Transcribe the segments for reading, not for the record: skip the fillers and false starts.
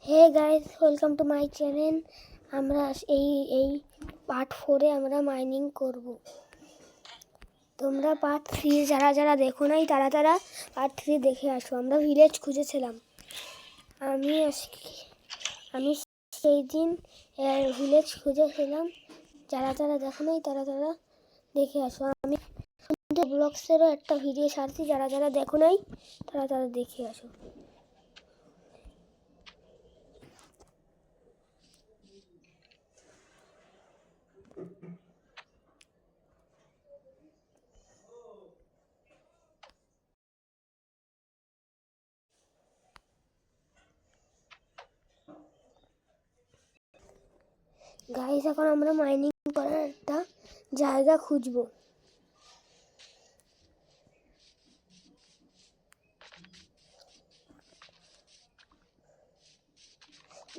Hey guys, welcome to my channel. আমরা এই part 4-এ আমরা মাইনিং করব। তোমরা পার্ট 3 যারা দেখো নাই তারা পার্ট 3 দেখে আসো। আমরা ভিলেজ খুঁজেছিলাম। আমি সেই দিন ভিলেজ খুঁজেছিলাম। যারা দেখো নাই তারা দেখে আসো। আমি ব্লগসেরও একটা ভিডিও ছাড়ছি, যারা দেখো নাই তারা দেখে আসো। গাইস, এখন আমরা মাইনিং করার একটা জায়গা খুঁজব।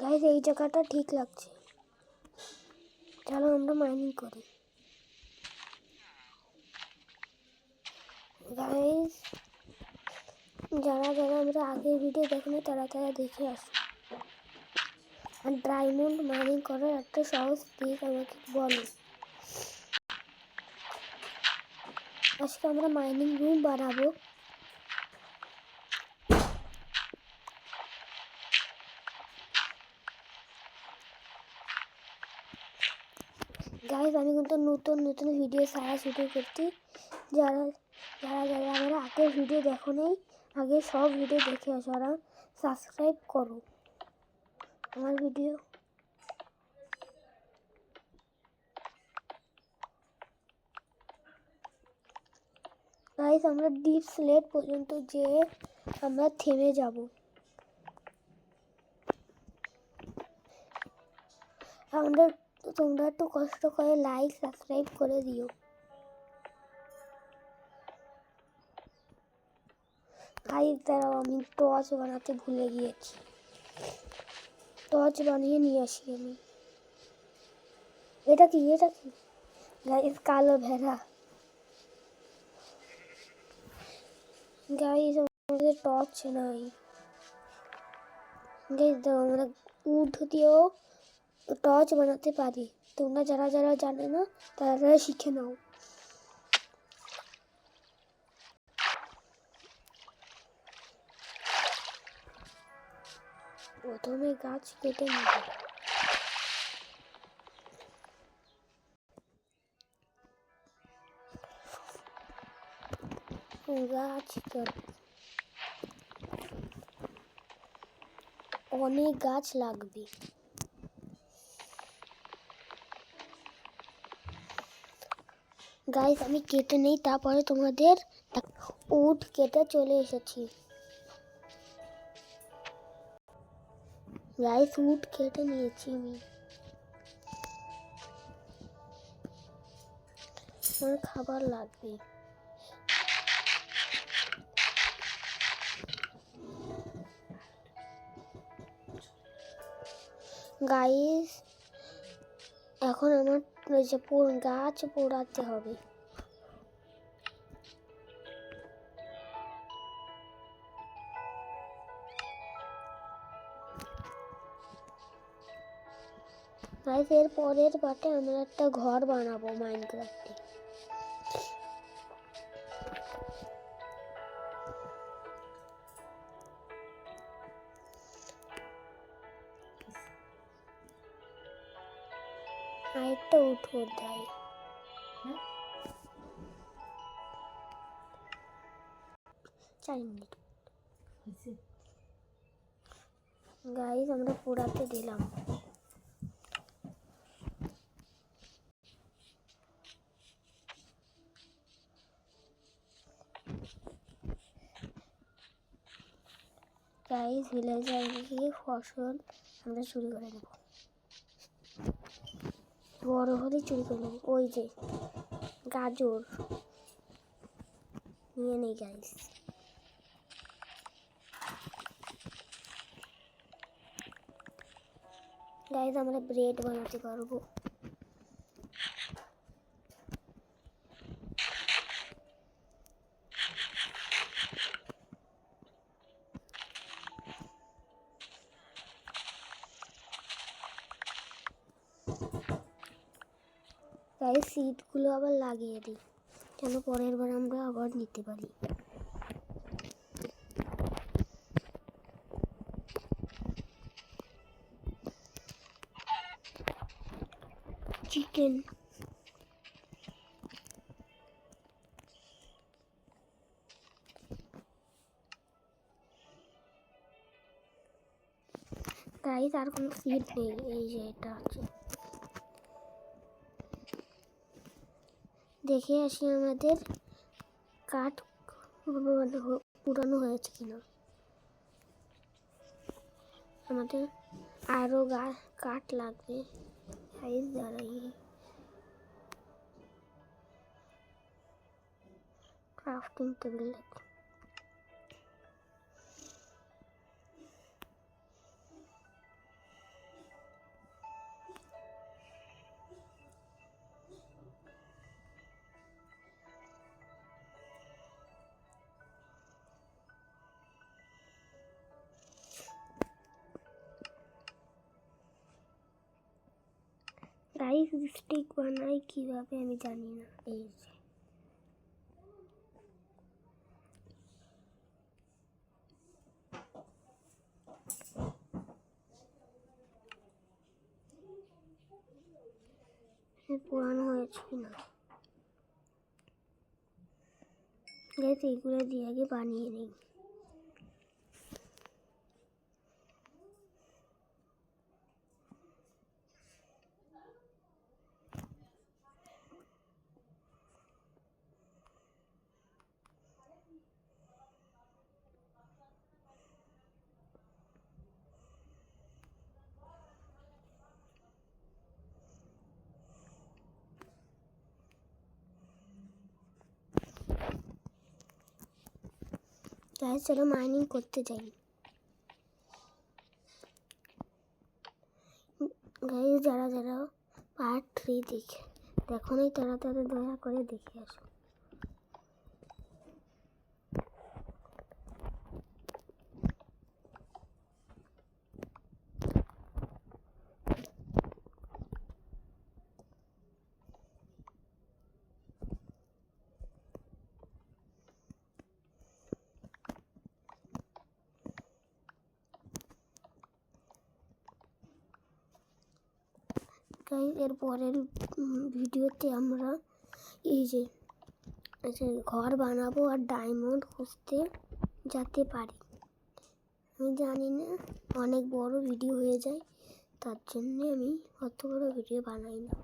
গাইস, এই জায়গাটা ঠিক লাগছে, চলো আমরা মাইনিং করি। গাইস, যারা আমরা আগের ভিডিও দেখেনি তারা দেখে আসো। আর ডায়মন্ড মাইনিং করার একটা সহজ ট্রিক আমাকে বলো। আজকে আমরা মাইনিং রুম বানাবো। গাইস, আমি কিন্তু নতুন ভিডিও ছাড়া শুরু করছি। যারা আমরা আগের ভিডিও দেখো নেই, আগে সব ভিডিও দেখে আসো আর সাবস্ক্রাইব করো আমার ভিডিও। গাইস, আমরা ডিপ স্লেট পর্যন্ত যেয়ে আমরা থেমে যাব। তোমরা একটু কষ্ট করে লাইক সাবস্ক্রাইব করে দিও। গাইস, দাঁড়াও, আমি টর্চ বানাতে ভুলে গিয়েছি। টর্চ বানিয়ে নিয়ে আসি আমি। এটা কি গাইস? কালো ভেড়া। গাইস, আমাদের টর্চ নাই। গাইস, দাও, আমরা উড দিয়েও টর্চ বানাতে পারি। তোমরা যারা জানে না তারা শিখে নাও। প্রথমে গাছ কেটে নেবে। গাছ অনেক গাছ লাগবে। গাইস, আমি কেটে নেই, তারপরে তোমাদের উড কেটে চলে এসেছি। গাইস, উড কেটে নিয়েছি আমি। আমার খাবার লাগবে। গাইস, এখন আমার গাছ পোড়াতে হবে। গাইস, এর পরের পার্টে আমরা একটা ঘর বানাবো মাইনক্রাফটে। আরেকটা উঠো দেয়। গাইস, আমরা পোড়াতে দিলাম। গাইস, ভিলেজে গিয়ে ফসল আমরা চুরি করে নেব। বড় হলে চুরি করে নেব। ওই যে গাজর নিয়ে নেই। গাইস, আমরা ব্রেড বানাতে পারবো। গাইস সিটগুলো আবার লাগিয়ে দিই যেন পরের বার আমরা আবার নিতে পারি। চিকেন গাইস আর কোনো সিট নেই, এই যে এটা আছে। দেখে আসি আমাদের কাঠ পুরানো হয়েছে কিনা। আমাদের আরো কাঠ লাগবে গাইস, দাঁড়াই ক্রাফটিং টেবিল লাগবে। গাইস স্টিক বানাই কিভাবে আমি জানি না, এই যে পুরানো হয়েছে কিনা। গাইস এইগুলো দিয়ে আগে বানিয়ে নিই। গাইস চলো মাইনিং করতে যাই। গাইস যারা যারা পার্ট 3 দেখো নাই তারা দয়া করে দেখে আসো। গাইস এর পরের ভিডিওতে আমরা এই যে ঘর বানাবো আর ডায়মন্ড খুঁজতে যেতে পারি। আমি জানি না, অনেক বড় ভিডিও হয়ে যায়, তার জন্য আমি অত বড় ভিডিও বানাই না।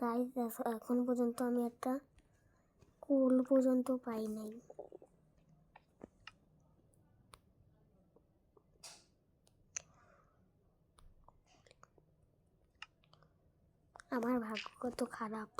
গাইস এখন পর্যন্ত আমি একটা কুল পর্যন্ত পাই নাই। আমার ভাগ্য কত খারাপ।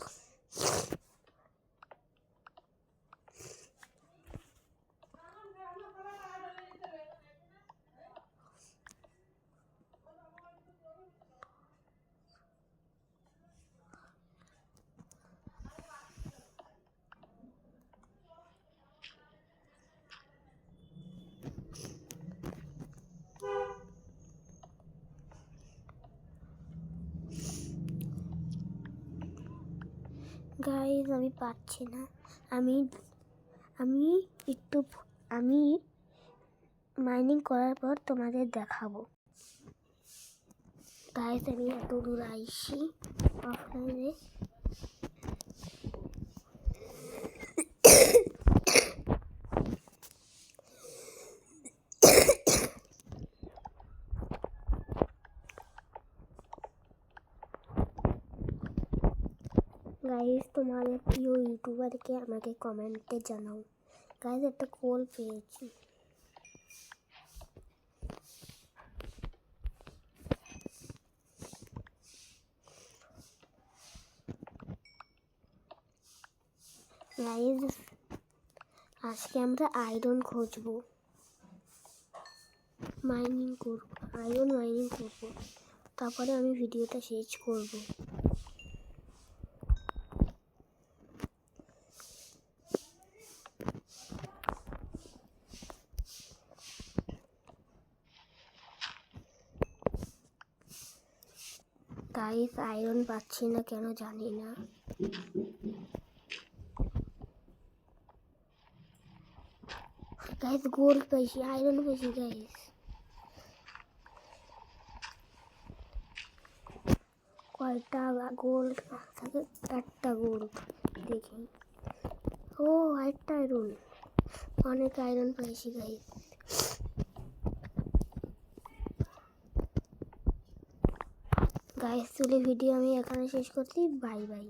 গাইস আমি পাচ্ছি না, আমি মাইনিং করার পর তোমাদের দেখাবো। গাইস আমি এত দূর আইছি অফলাইনে। গাইস তোমাদের প্রিয় ইউটিউবারকে আমাকে কমেন্টে জানাও। গাইস একটা কোল পেয়েছি। গাইস আজকে আমরা আয়রন খুঁজবো, মাইনিং করবো, আয়রন মাইনিং করবো, তারপরে আমি ভিডিওটা শেষ করবো। গাইস আয়রন পাচ্ছি না কেন জানি না। গাইস গোল্ড পাইছি, আয়রন পাইছি গাইস। কয়টা গোল্ড থাকে? একটা গোল্ড দেখি। ও একটা আয়রন, অনেক আয়রন পাইছি গাইস। গাইস চলে ভিডিও আমি এখানে শেষ করছি, বাই বাই।